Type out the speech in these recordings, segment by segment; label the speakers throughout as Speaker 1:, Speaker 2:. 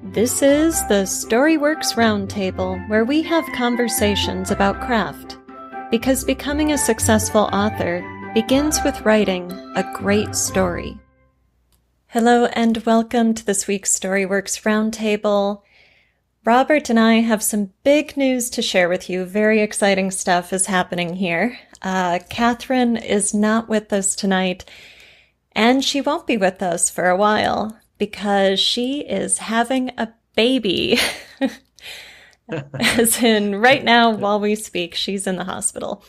Speaker 1: This is the Storyworks Roundtable, where we have conversations about craft. Because becoming a successful author begins with writing a great story. Hello and welcome to this week's Storyworks Roundtable. Robert and I have some big news to share with you. Very exciting stuff is happening here. Catherine is not with us tonight, and she won't be with us for a while because she is having a baby. As in, right now, while we speak, she's in the hospital.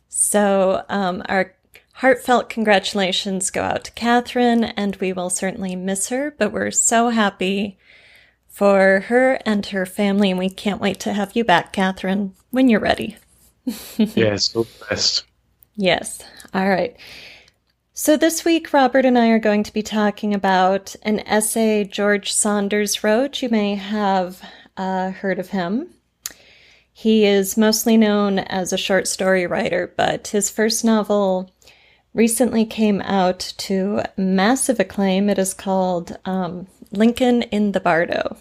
Speaker 1: So our heartfelt congratulations go out to Catherine, and we will certainly miss her, but we're so happy for her and her family, and we can't wait to have you back, Catherine, when you're ready.
Speaker 2: Yes, all the best.
Speaker 1: Yes. All right. So this week, Robert and I are going to be talking about an essay George Saunders wrote. You may have heard of him. He is mostly known as a short story writer, but his first novel recently came out to massive acclaim. It is called Lincoln in the Bardo.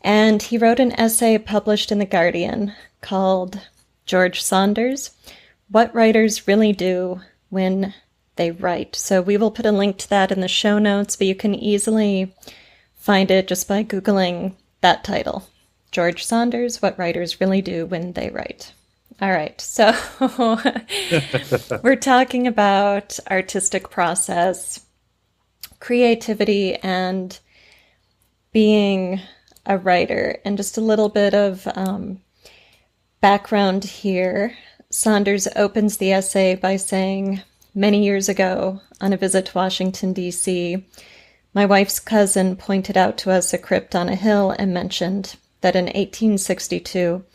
Speaker 1: And he wrote an essay published in The Guardian called George Saunders, What Writers Really Do When They Write. So we will put a link to that in the show notes, but you can easily find it just by Googling that title. George Saunders, What Writers Really Do When They Write. All right, so we're talking about artistic process, creativity, and being a writer. And just a little bit of background here. Saunders opens the essay by saying, many years ago, on a visit to Washington, D.C., my wife's cousin pointed out to us a crypt on a hill and mentioned that in 1862,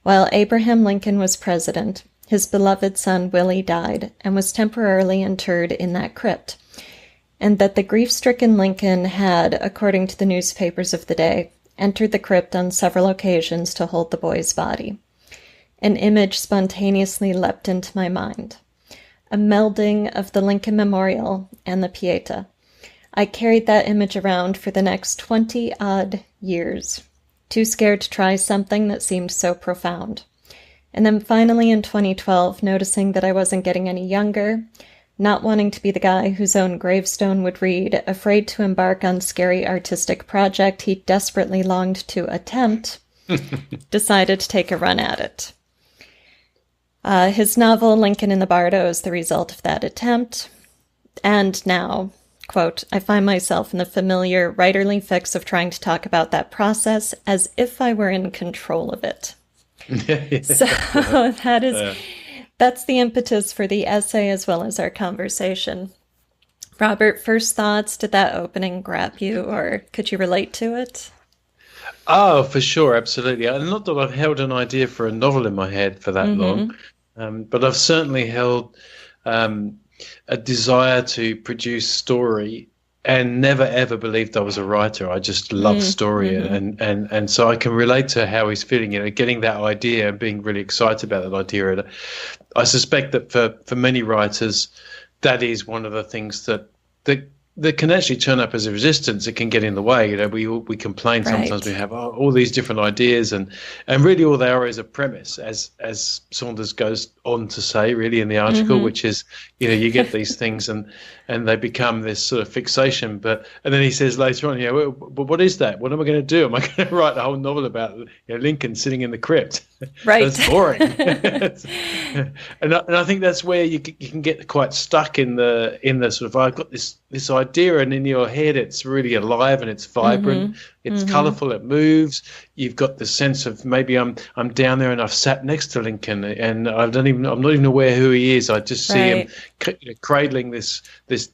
Speaker 1: while Abraham Lincoln was president, his beloved son Willie died and was temporarily interred in that crypt, and that the grief-stricken Lincoln had, according to the newspapers of the day, entered the crypt on several occasions to hold the boy's body. An image spontaneously leapt into my mind. A melding of the Lincoln Memorial and the Pieta. I carried that image around for the next 20-odd years, too scared to try something that seemed so profound. And then finally in 2012, noticing that I wasn't getting any younger, not wanting to be the guy whose own gravestone would read, afraid to embark on scary artistic project he desperately longed to attempt, decided to take a run at it. His novel, Lincoln in the Bardo, is the result of that attempt. And now, quote, I find myself in the familiar writerly fix of trying to talk about that process as if I were in control of it. So that's the impetus for the essay as well as our conversation. Robert, first thoughts, did that opening grab you, or could you relate to it?
Speaker 2: Oh, for sure, absolutely. And not that I've held an idea for a novel in my head for that long, but I've certainly held a desire to produce story and never ever believed I was a writer. I just love story, and so I can relate to how he's feeling, getting that idea and being really excited about that idea. And I suspect that for many writers, that is one of the things that can actually turn up as a resistance. It can get in the way. We complain sometimes. We have all these different ideas, and really all they are is a premise, as Saunders goes on to say, really in the article, which is you get these things and they become this sort of fixation. But and then he says later on, but what is that? What am I going to do? Am I going to write a whole novel about Lincoln sitting in the crypt?
Speaker 1: Right.
Speaker 2: That's boring. and I think that's where you can get quite stuck in the sort of, I've got this idea, and in your head it's really alive and it's vibrant, it's colourful, it moves. You've got the sense of maybe I'm down there and I've sat next to Lincoln and I'm not even aware who he is. I just see him cradling this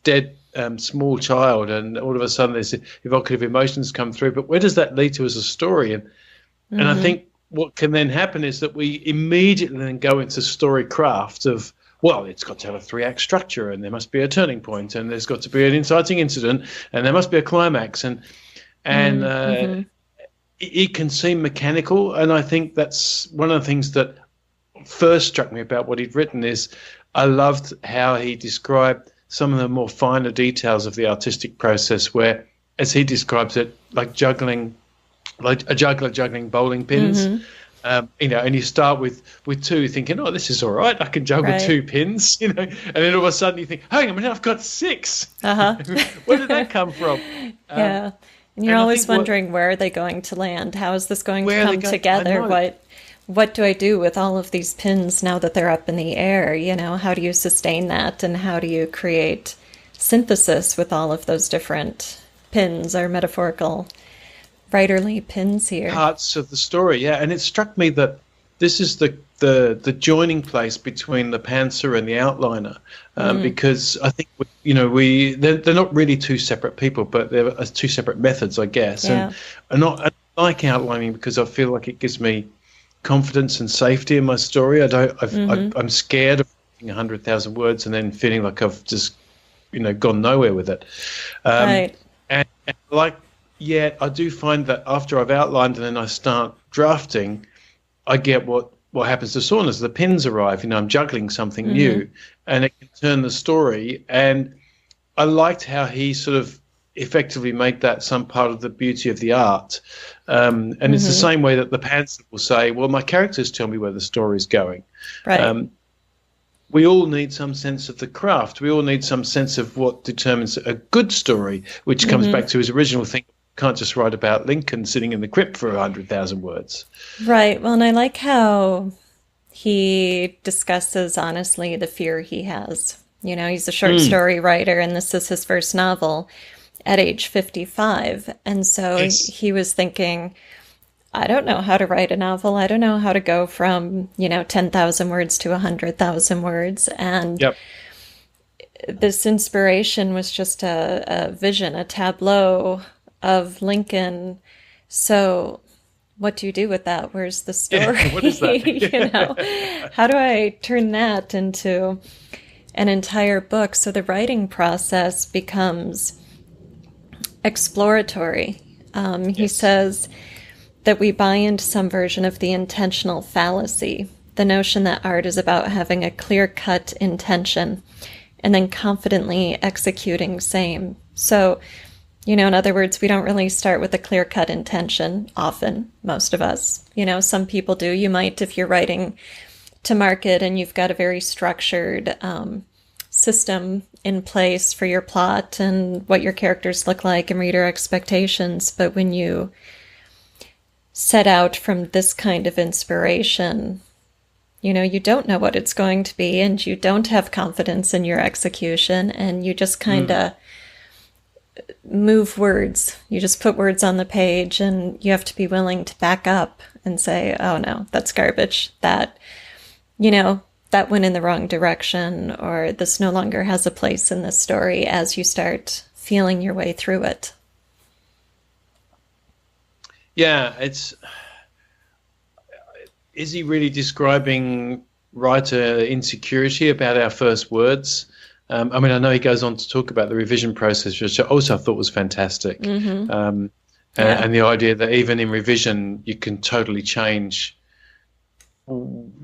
Speaker 2: dead small child, and all of a sudden there's evocative emotions come through. But where does that lead to as a story? And I think what can then happen is that we immediately then go into story craft of, well, it's got to have a 3-act structure, and there must be a turning point, and there's got to be an inciting incident, and there must be a climax, and it can seem mechanical. And I think that's one of the things that first struck me about what he'd written is I loved how he described some of the more finer details of the artistic process, where as he describes it, like juggling, like a juggler juggling bowling pins. And you start with two, thinking, "Oh, this is all right. I can juggle two pins," and then all of a sudden you think, "Hang on a minute, I've got 6. Where did that come from?"
Speaker 1: Yeah, and you're always wondering, where are they going to land? How is this going to come together? What do I do with all of these pins now that they're up in the air? How do you sustain that, and how do you create synthesis with all of those different pins, or metaphorical writerly pins here?
Speaker 2: Parts of the story, yeah. And it struck me that this is the joining place between the pantser and the outliner, because I think they're not really two separate people, but they're two separate methods, I guess.
Speaker 1: Yeah.
Speaker 2: And I like outlining because I feel like it gives me confidence and safety in my story. I'm scared of writing 100,000 words and then feeling like I've just gone nowhere with it.
Speaker 1: Right.
Speaker 2: And I do find that after I've outlined and then I start drafting, I get what happens to Saunders. The pins arrive, I'm juggling something new, and it can turn the story. And I liked how he sort of effectively made that some part of the beauty of the art. And it's the same way that the pantser will say, well, my characters tell me where the story's going.
Speaker 1: Right.
Speaker 2: We all need some sense of the craft. We all need some sense of what determines a good story, which comes back to his original thing. Can't just write about Lincoln sitting in the crypt for 100,000 words.
Speaker 1: Right. Well, and I like how he discusses honestly the fear he has. He's a short story writer, and this is his first novel at age 55. And so he was thinking, I don't know how to write a novel. I don't know how to go from, 10,000 words to 100,000 words. And this inspiration was just a vision, a tableau of Lincoln. So what do you do with that? Where's the story?
Speaker 2: Yeah, what is that?
Speaker 1: How do I turn that into an entire book? So the writing process becomes exploratory. He says that we buy into some version of the intentional fallacy, the notion that art is about having a clear-cut intention and then confidently executing same. So, in other words, we don't really start with a clear-cut intention often, most of us. Some people do. You might, if you're writing to market and you've got a very structured system in place for your plot and what your characters look like and reader expectations. But when you set out from this kind of inspiration, you don't know what it's going to be, and you don't have confidence in your execution, and you just kind of move words. You just put words on the page, and you have to be willing to back up and say, oh no, that's garbage. That went in the wrong direction, or this no longer has a place in this story, as you start feeling your way through it.
Speaker 2: Yeah, is he really describing writer insecurity about our first words? I know he goes on to talk about the revision process, which I also thought was fantastic. And the idea that even in revision, you can totally change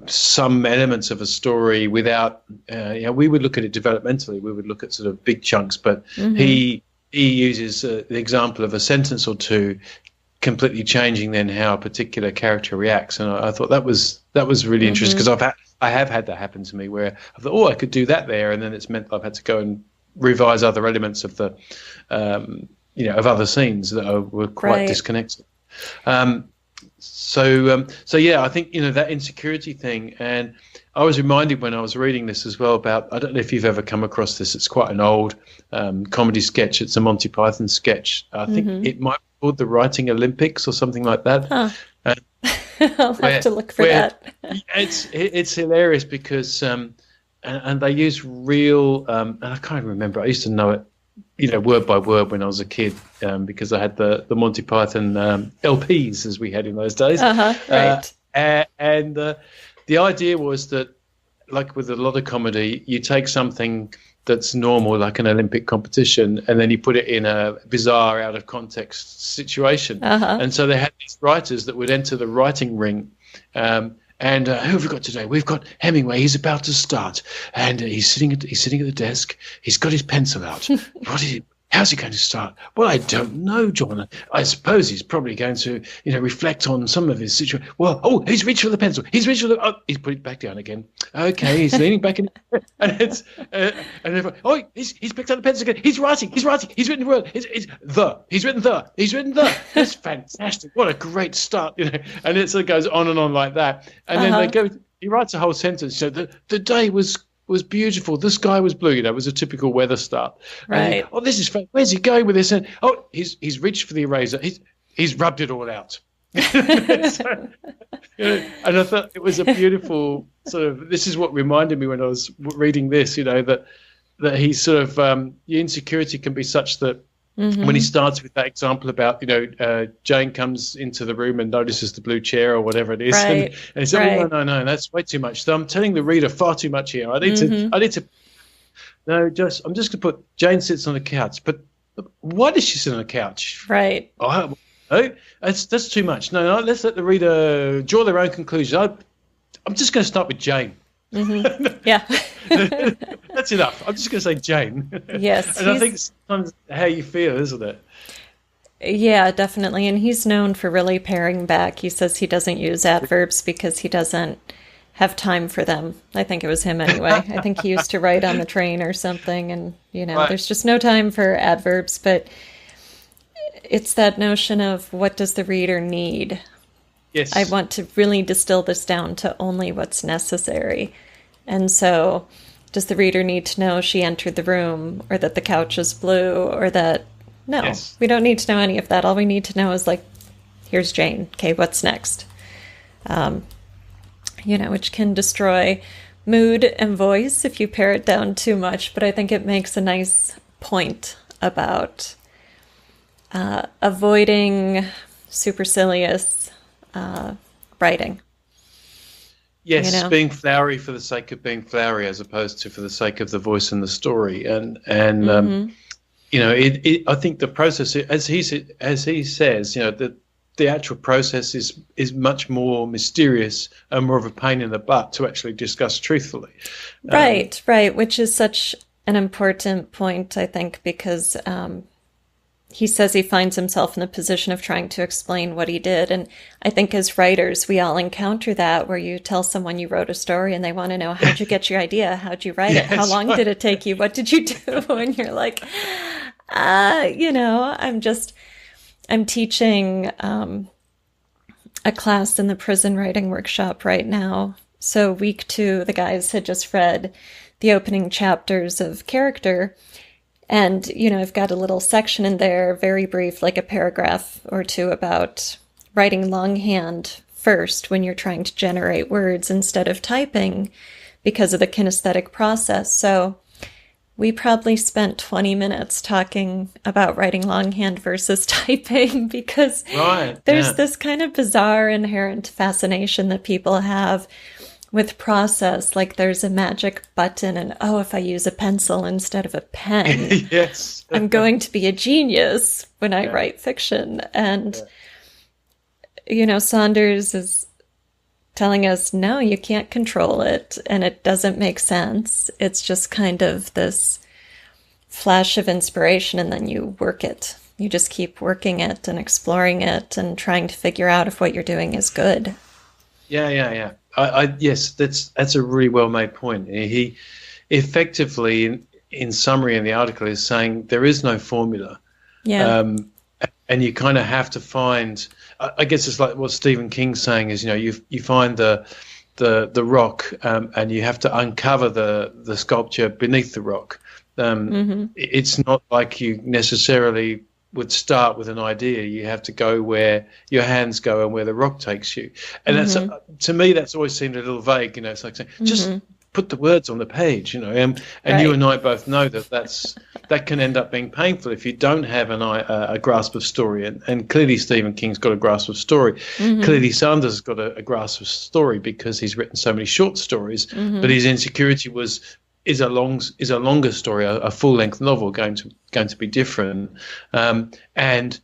Speaker 2: some elements of a story without, we would look at it developmentally. We would look at sort of big chunks, but he uses the example of a sentence or two completely changing then how a particular character reacts. And I thought that was really interesting, because I have had that happen to me where I thought, I could do that there, and then it's meant I've had to go and revise other elements of the of other scenes that were quite disconnected. So I think that insecurity thing. And I was reminded when I was reading this as well about, I don't know if you've ever come across this, it's quite an old comedy sketch. It's a Monty Python sketch. I think it might be called the Writing Olympics or something like that.
Speaker 1: I'll have to look for that.
Speaker 2: It's hilarious because and they use real and I can't remember. I used to know it, word by word when I was a kid, because I had the Monty Python LPs, as we had in those days.
Speaker 1: Right.
Speaker 2: And the idea was that, like with a lot of comedy, you take something that's normal, like an Olympic competition, and then you put it in a bizarre, out of context situation. And so they had these writers that would enter the writing ring. And who have we got today? We've got Hemingway. He's about to start, and he's sitting at the desk. He's got his pencil out. How's he going to start? Well, I don't know, John. I suppose he's probably going to, reflect on some of his situation. Well, he's reached for the pencil. He's reached for the. Oh, he's put it back down again. Okay, he's leaning back in, and it's he's picked up the pencil again. He's writing. He's written the word. He's written the. That's fantastic. What a great start, And it sort of goes on and on like that, and then they go. He writes a whole sentence. So the day was beautiful. The sky was blue. It was a typical weather start.
Speaker 1: Right.
Speaker 2: And, this is fun. Where's he going with this? And he's reached for the eraser. He's rubbed it all out. So, and I thought it was a beautiful sort of. This is what reminded me when I was reading this. That he's sort of the insecurity can be such that. Mm-hmm. When he starts with that example about, Jane comes into the room and notices the blue chair or whatever it is,
Speaker 1: right.
Speaker 2: and he said, no, that's way too much. So I'm telling the reader far too much here. I need to. No, I'm just going to put Jane sits on the couch, but why does she sit on the couch?
Speaker 1: Right.
Speaker 2: Oh, that's too much. No, let's let the reader draw their own conclusions. I'm just going to start with Jane.
Speaker 1: Mm-hmm. Yeah.
Speaker 2: That's enough. I'm just going to say Jane.
Speaker 1: Yes.
Speaker 2: And I think sometimes how you feel, isn't it?
Speaker 1: Yeah, definitely. And he's known for really paring back. He says he doesn't use adverbs because he doesn't have time for them. I think it was him anyway. I think he used to write on the train or something. And,
Speaker 2: right.
Speaker 1: There's just no time for adverbs. But it's that notion of what does the reader need?
Speaker 2: Yes.
Speaker 1: I want to really distill this down to only what's necessary. And so, does the reader need to know she entered the room, or that the couch is blue, or that... No, yes. We don't need to know any of that. All we need to know is, here's Jane. Okay, what's next? Which can destroy mood and voice if you pare it down too much. But I think it makes a nice point about avoiding supercilious writing.
Speaker 2: Yes, being flowery for the sake of being flowery, as opposed to for the sake of the voice and the story, and mm-hmm. I think the process, as he says, the actual process is much more mysterious and more of a pain in the butt to actually discuss truthfully.
Speaker 1: Right, which is such an important point, I think, because he says he finds himself in the position of trying to explain what he did. And I think as writers, we all encounter that, where you tell someone you wrote a story and they want to know, how'd you get your idea? How'd you write it? How long did it take you? What did you do? And you're like, I'm teaching a class in the prison writing workshop right now. So week 2, the guys had just read the opening chapters of Character. And, I've got a little section in there, very brief, like a paragraph or two, about writing longhand first when you're trying to generate words instead of typing because of the kinesthetic process. So we probably spent 20 minutes talking about writing longhand versus typing because there's this kind of bizarre inherent fascination that people have with process, like there's a magic button and, if I use a pencil instead of a pen,
Speaker 2: yes,
Speaker 1: I'm going to be a genius when I write fiction. And, Saunders is telling us, no, you can't control it and it doesn't make sense. It's just kind of this flash of inspiration and then you work it. You just keep working it and exploring it and trying to figure out if what you're doing is good.
Speaker 2: Yeah. Yes, that's a really well made point. He effectively, in summary in the article, is saying there is no formula.
Speaker 1: Yeah.
Speaker 2: And you kind of have to find. I guess it's like what Stephen King's saying is, you find the rock, and you have to uncover the sculpture beneath the rock.
Speaker 1: Mm-hmm.
Speaker 2: It's not like you necessarily would start with an idea. You have to go where your hands go and where the rock takes you. And
Speaker 1: mm-hmm.
Speaker 2: that's, to me, that's always seemed a little vague. It's like saying, just put the words on the page, and you and I both know that can end up being painful if you don't have a grasp of story. And clearly Stephen King's got a grasp of story.
Speaker 1: Mm-hmm.
Speaker 2: Clearly Sanders has got a grasp of story because he's written so many short stories, but his insecurity is a longer story, a full-length novel going to be different, and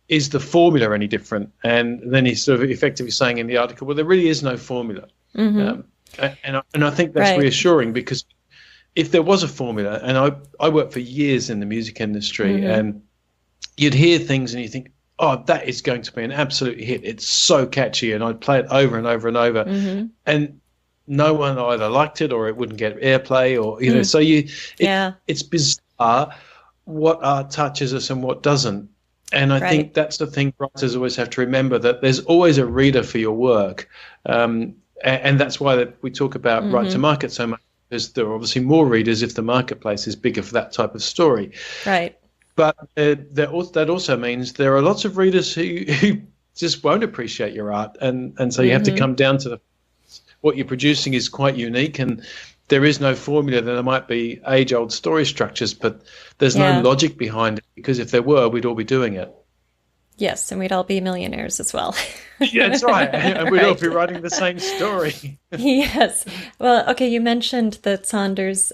Speaker 2: is the formula any different? And then he's sort of effectively saying in the article, well, there really is no formula,
Speaker 1: mm-hmm.
Speaker 2: and I think that's reassuring because if there was a formula, and I worked for years in the music industry,
Speaker 1: Mm-hmm.
Speaker 2: and you'd hear things and you think, oh, that is going to be an absolute hit. It's so catchy, and I'd play it over and over and over,
Speaker 1: Mm-hmm.
Speaker 2: and no one either liked it or it wouldn't get airplay, or
Speaker 1: Mm.
Speaker 2: so
Speaker 1: Yeah.
Speaker 2: it's bizarre what art touches us and what doesn't. And I
Speaker 1: Right.
Speaker 2: think that's the thing writers always have to remember, that there's always a reader for your work. And that's why that we talk about right to
Speaker 1: Mm-hmm.
Speaker 2: market so much, because there are obviously more readers if the marketplace is bigger for that type of story.
Speaker 1: Right.
Speaker 2: But that also means there are lots of readers who just won't appreciate your art. And so you have to
Speaker 1: Mm-hmm.
Speaker 2: come down to what you're producing is quite unique, and there is no formula. There might be age-old story structures, but there's no
Speaker 1: Yeah.
Speaker 2: logic behind it, because if there were, we'd all be doing it.
Speaker 1: Yes, and we'd all be millionaires as well.
Speaker 2: Yeah, that's right. And we'd all
Speaker 1: Right.
Speaker 2: be writing the same story.
Speaker 1: Yes. Well, okay, you mentioned that Saunders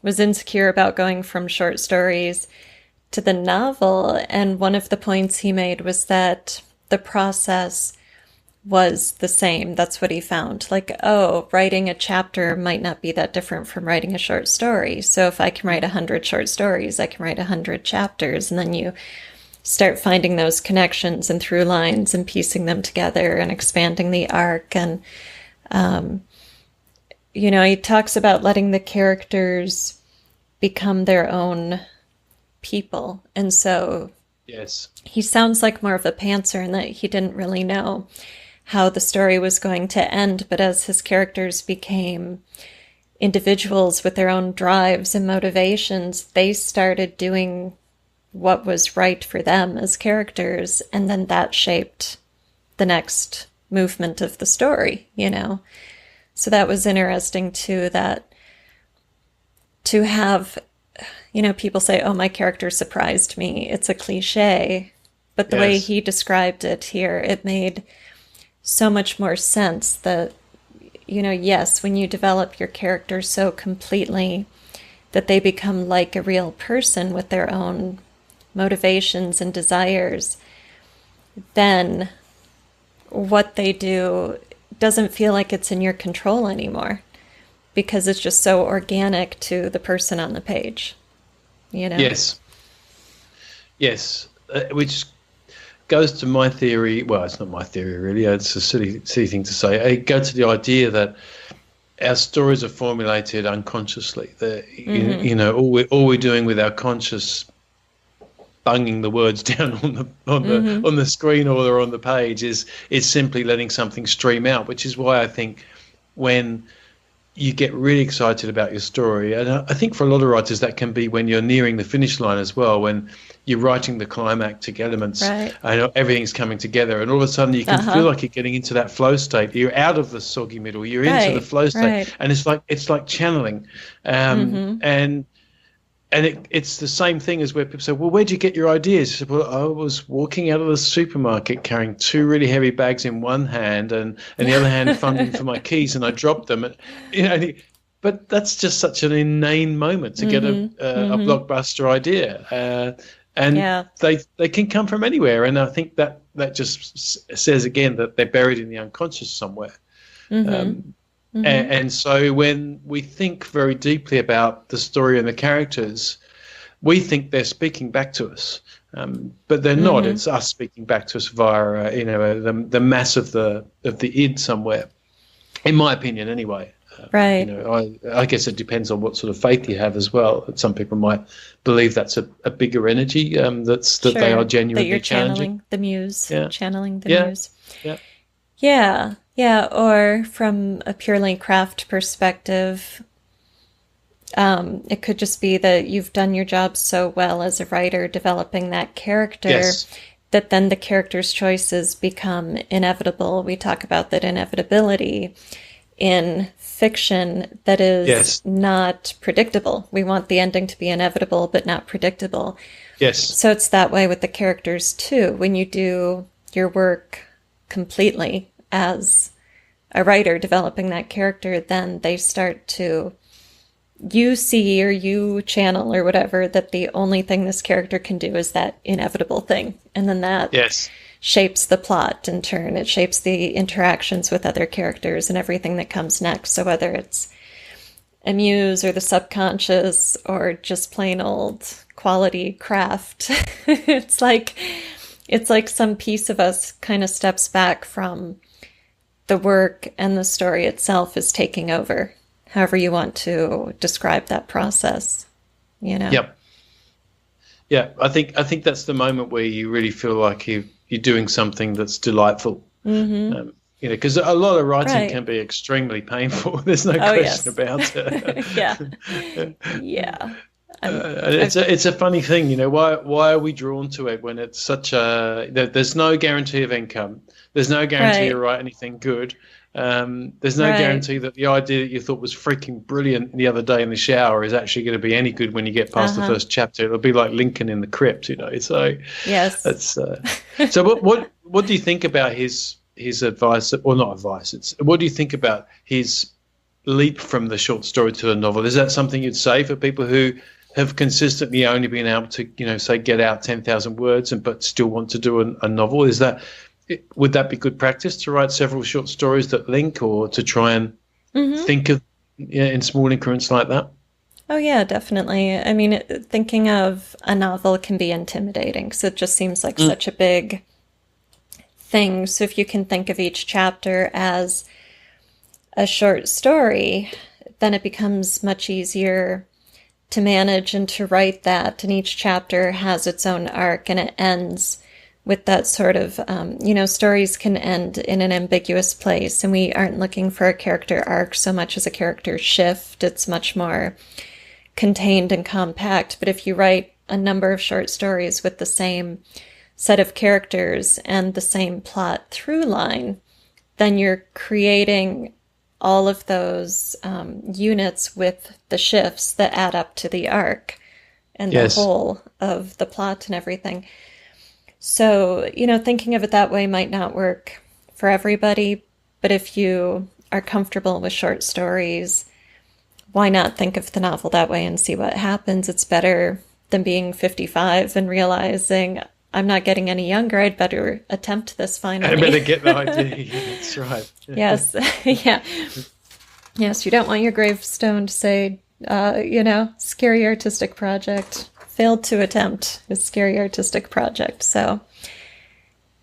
Speaker 1: was insecure about going from short stories to the novel, and one of the points he made was that the process was the same. That's what he found. Like, oh, writing a chapter might not be that different from writing a short story. So if I can write 100 short stories, I can write 100 chapters. And then you start finding those connections and through lines and piecing them together and expanding the arc. And, he talks about letting the characters become their own people. And so
Speaker 2: Yes.
Speaker 1: he sounds like more of a pantser in that he didn't really know how the story was going to end. But as his characters became individuals with their own drives and motivations, they started doing what was right for them as characters. And then that shaped the next movement of the story. So that was interesting too, that to have, people say, oh, my character surprised me. It's a cliche. But the way
Speaker 2: Yes.
Speaker 1: he described it here, it made so much more sense that, yes, when you develop your character so completely that they become like a real person with their own motivations and desires, then what they do doesn't feel like it's in your control anymore, because it's just so organic to the person on the page.
Speaker 2: Yes. Yes. Which goes to my theory. Well, it's not my theory, really. It's a silly thing to say. It goes to the idea that our stories are formulated unconsciously. All we're doing with our conscious bunging the words down on the screen or on the page is simply letting something stream out, which is why I think when you get really excited about your story, and I think for a lot of writers that can be when you're nearing the finish line as well, when you're writing the climactic elements,
Speaker 1: Right.
Speaker 2: and everything's coming together, and all of a sudden you can feel like you're getting into that flow state. You're out of the soggy middle, you're into the
Speaker 1: Right,
Speaker 2: flow state,
Speaker 1: right.
Speaker 2: and it's like channeling, and it's the same thing as where people say, well, where'd you get your ideas? I said, well, I was walking out of the supermarket carrying 2 really heavy bags in one hand and the other hand fumbling for my keys, and I dropped them. But that's just such an inane moment to get a blockbuster idea. And
Speaker 1: Yeah.
Speaker 2: they can come from anywhere. And I think that just says again that they're buried in the unconscious somewhere. And so when we think very deeply about the story and the characters, we think they're speaking back to us, but they're not. It's us speaking back to us via the mass of the id somewhere, in my opinion, anyway.
Speaker 1: Right.
Speaker 2: I guess it depends on what sort of faith you have as well. Some people might believe that's a bigger energy, that they are genuinely
Speaker 1: that you're
Speaker 2: challenging.
Speaker 1: channeling the muse,
Speaker 2: Yeah.
Speaker 1: channeling the
Speaker 2: Yeah.
Speaker 1: muse.
Speaker 2: Yeah.
Speaker 1: Yeah, or from a purely craft perspective, it could just be that you've done your job so well as a writer developing that character
Speaker 2: Yes.
Speaker 1: that then the character's choices become inevitable. We talk about that inevitability in fiction that is
Speaker 2: Yes.
Speaker 1: not predictable. We want the ending to be inevitable but not predictable.
Speaker 2: Yes.
Speaker 1: So it's that way with the characters too. When you do your work completely as a writer developing that character, then they start to, you see or you channel or whatever, that the only thing this character can do is that inevitable thing. And then that
Speaker 2: Yes.
Speaker 1: shapes the plot in turn. It shapes the interactions with other characters and everything that comes next. So whether it's a muse or the subconscious or just plain old quality craft. It's like some piece of us kind of steps back from the work, and the story itself is taking over, however you want to describe that process,
Speaker 2: Yep. Yeah, I think that's the moment where you really feel like you're doing something that's delightful.
Speaker 1: Mm-hmm.
Speaker 2: Because a lot of writing can be extremely painful. There's no question about it.
Speaker 1: Yeah.
Speaker 2: It's a funny thing, why are we drawn to it when it's such there's no guarantee of income. There's no guarantee you write anything good. There's no guarantee that the idea that you thought was freaking brilliant the other day in the shower is actually going to be any good when you get past the first chapter. It'll be like Lincoln in the Crypt, So
Speaker 1: yes,
Speaker 2: that's so. What do you think about his advice, or not advice? What do you think about his leap from the short story to the novel? Is that something you'd say for people who have consistently only been able to, say, get out 10,000 words but still want to do a novel? Would that be good practice to write several short stories that link, or to try and think of in small increments like that?
Speaker 1: Oh, yeah, definitely. I mean, thinking of a novel can be intimidating because it just seems like such a big thing. So if you can think of each chapter as a short story, then it becomes much easier to manage and to write that. And each chapter has its own arc, and it ends with that sort of, stories can end in an ambiguous place, and we aren't looking for a character arc so much as a character shift. It's much more contained and compact. But if you write a number of short stories with the same set of characters and the same plot through line, then you're creating all of those units with the shifts that add up to the arc and the whole of the plot and everything. So, thinking of it that way might not work for everybody, but if you are comfortable with short stories, why not think of the novel that way and see what happens? It's better than being 55 and realizing, I'm not getting any younger, I'd better attempt this finally.
Speaker 2: I better get the idea. That's right.
Speaker 1: Yes. Yeah. Yes, you don't want your gravestone to say, scary artistic project. Failed to attempt a scary artistic project. So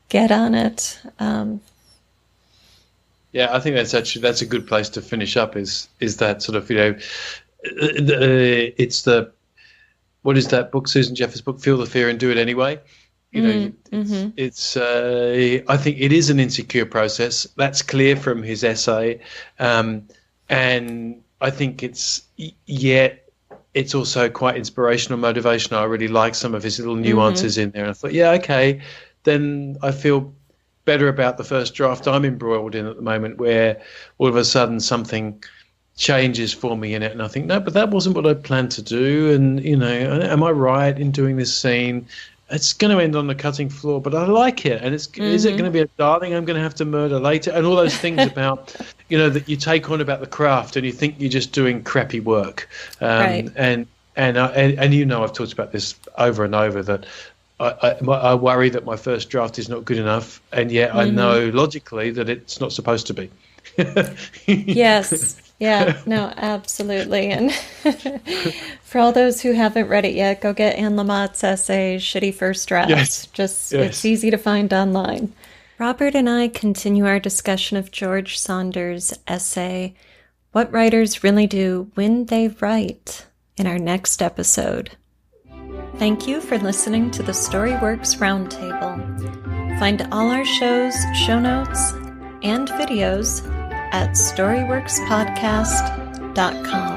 Speaker 1: get on it.
Speaker 2: Yeah, I think that's a good place to finish up. Is that sort of it's the, what is that book, Susan Jeffers' book, Feel the Fear and Do It Anyway. It's I think it is an insecure process. That's clear from his essay, and I think it's also quite inspirational, motivational. I really like some of his little nuances in there. And I thought, okay, then I feel better about the first draft I'm embroiled in at the moment, where all of a sudden something changes for me in it, and I think, no, but that wasn't what I planned to do, and am I right in doing this scene? It's going to end on the cutting floor, but I like it. And is it going to be a darling I'm going to have to murder later? And all those things about, that you take on about the craft, and you think you're just doing crappy work.
Speaker 1: Right.
Speaker 2: And I've talked about this over and over, that I worry that my first draft is not good enough, and yet I know logically that it's not supposed to be.
Speaker 1: Yes. Yeah, no, absolutely. And for all those who haven't read it yet, go get Anne Lamott's essay, Shitty First Drafts. It's easy to find online. Robert and I continue our discussion of George Saunders' essay, What Writers Really Do When They Write, in our next episode. Thank you for listening to the Storyworks Roundtable. Find all our shows, show notes, and videos at storyworkspodcast.com.